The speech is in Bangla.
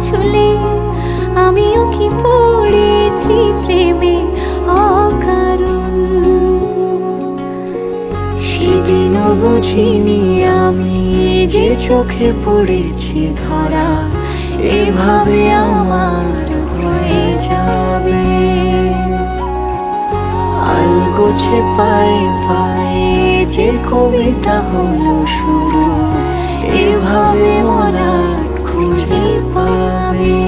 ছুলে আমিও কি পড়েছি প্রেমে অকারণ। সেদিনও বুঝিনি আমি যে চোখে পড়েছি ধরা, এভাবে আমার হয়ে যাবে। আলগোছে পায়ে পায়ে যে কবিতা হলো শুরু, এভাবে মলাট খুঁজে পাবে।